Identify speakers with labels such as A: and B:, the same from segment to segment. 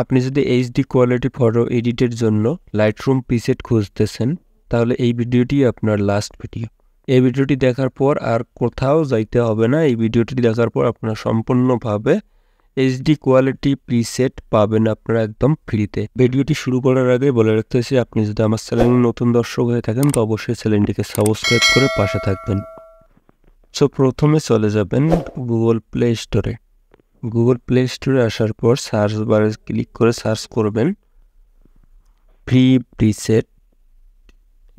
A: আপনি যদি HD quality photo এডিটের জন্য লাইটরুম প্রিসেট খুঁজতেছেন তাহলে এই ভিডিওটি আপনার লাস্ট ভিডিও। এই ভিডিওটি দেখার পর আর কোথাও যাইতে হবে না। এই ভিডিওটি দেখার পর আপনারা সম্পূর্ণভাবে এইচডি কোয়ালিটি প্রিসেট পাবেন আপনারা একদম ফ্রিতে। ভিডিওটি শুরু করার আগে বলে রাখতেছি, আপনি যদি আমার চ্যানেলে নতুন দর্শক হয়ে থাকেন তো অবশ্যই চ্যানেলটিকে সাবস্ক্রাইব করে পাশে থাকবেন। সো প্রথমে চলে যাবেন গুগল প্লে স্টোরে। গুগল প্লে স্টোরে আসার পর সার্চ বারে ক্লিক করে সার্চ করবেন ফ্রি প্রিসেট।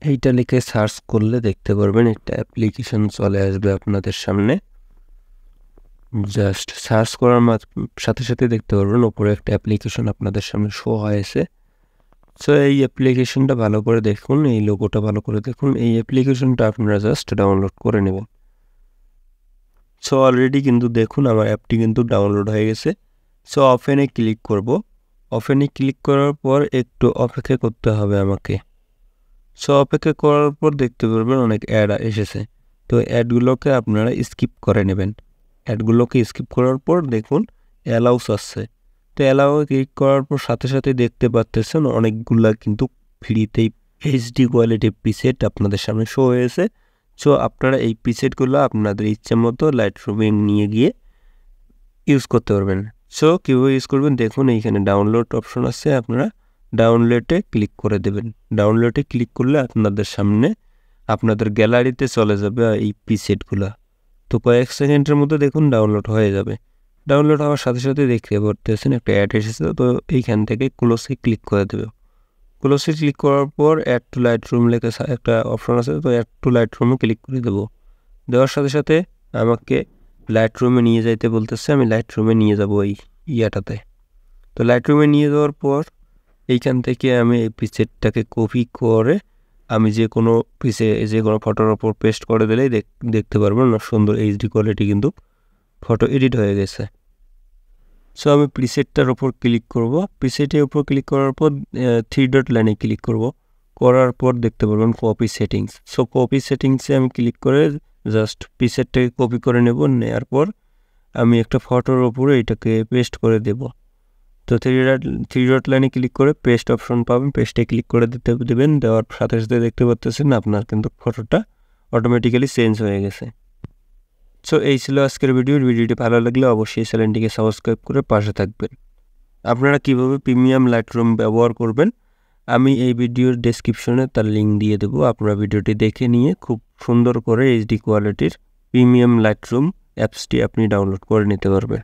A: এইটা লিখে সার্চ করলে দেখতে পারবেন একটা অ্যাপ্লিকেশন চলে আসবে আপনাদের সামনে। জাস্ট সার্চ করার সাথে সাথে দেখতে পারবেন ওপরে একটা অ্যাপ্লিকেশন আপনাদের সামনে শো হয়েছে। সো এই অ্যাপ্লিকেশনটা ভালো করে দেখুন, এই লোগোটা ভালো করে দেখুন। এই অ্যাপ্লিকেশনটা আপনারা জাস্ট ডাউনলোড করে নেবেন। সো অলরেডি কিন্তু দেখুন আমার অ্যাপটি কিন্তু ডাউনলোড হয়ে গেছে। সো ওপেনে ক্লিক করব। ওপেনে ক্লিক করার পর একটু অপেক্ষা করতে হবে আমাকে। সো অপেক্ষা করার পর দেখতে পারবেন অনেক অ্যাড এসেছে। তো অ্যাডগুলোকে আপনারা স্কিপ করে নেবেন। অ্যাডগুলোকে স্কিপ করার পর দেখুন অ্যালাউস আসছে। তো অ্যালাউ ক্লিক করার পর সাথে সাথে দেখতে পাচ্ছেন অনেকগুলা কিন্তু ফ্রিতেই এইচডি কোয়ালিটি প্রিসেট আপনাদের সামনে শো হয়েছে। সো আপনারা এই প্রিসেটগুলো আপনাদের ইচ্ছে মতো লাইটরুমে নিয়ে গিয়ে ইউজ করতে পারবেন। সো কীভাবে ইউজ করবেন দেখুন, এইখানে ডাউনলোড অপশন আছে, আপনারা ডাউনলোডে ক্লিক করে দেবেন। ডাউনলোডে ক্লিক করলে আপনাদের সামনে আপনাদের গ্যালারিতে চলে যাবে এই প্রিসেটগুলো। তো কয়েক সেকেন্ডের মধ্যে দেখুন ডাউনলোড হয়ে যাবে। ডাউনলোড হওয়ার সাথে সাথে দেখতে পারতেছেন একটা অ্যাড এসেছে। তো এইখান থেকে ক্লোজে ক্লিক করে দেবে। ক্লোজে ক্লিক করার পর অ্যাড টু লাইটরুম লেখা একটা অপশন আছে, তো অ্যাড টু লাইটরুমে ক্লিক করে দেবো। দেওয়ার সাথে সাথে আমাকে লাইটরুমে নিয়ে যাইতে বলতেছে, আমি লাইটরুমে নিয়ে যাব এই ইয়াটাতে। তো লাইটরুমে নিয়ে যাওয়ার পর এইখান থেকে আমি এই প্রিসেটটাকে কপি করে আমি যে কোনো ফটোর ওপর পেস্ট করে দিলেই দেখতে পারবেন না সুন্দর এইচডি কোয়ালিটি কিন্তু ফটো এডিট হয়ে গেছে। সো আমি প্রিসেটটার ওপর ক্লিক করব। প্রিসেটের উপর ক্লিক করার পর 3 ডট লাইনে ক্লিক করব। করার পর দেখতে পারবেন কপি সেটিংস। সো কপি সেটিংসে আমি ক্লিক করে জাস্ট প্রিসেটটাকে কপি করে নেব। নেওয়ার পর আমি একটা ফটোর ওপরে এটাকে পেস্ট করে দেব। তো 3 ডট লাইনে ক্লিক করে পেস্ট অপশন পাবেন, পেস্টে ক্লিক করে দেবেন। দেওয়ার সাথে সাথে দেখতে পাচ্ছেন আপনার কিন্তু ফটোটা অটোমেটিক্যালি চেঞ্জ হয়ে গেছে। সো এই ছিল আজকের ভিডিওটি ভালো লাগলে অবশ্যই চ্যানেলটিকে সাবস্ক্রাইব করে পাশে থাকবেন। আপনারা কিভাবে প্রিমিয়াম লাইটরুম ব্যবহার করবেন আমি এই ভিডিওর ডেসক্রিপশনে তার লিঙ্ক দিয়ে দেবো। আপনারা ভিডিওটি দেখে নিয়ে খুব সুন্দর করে এইচডি কোয়ালিটির প্রিমিয়াম লাইটরুম অ্যাপসটি আপনি ডাউনলোড করে নিতে পারবেন।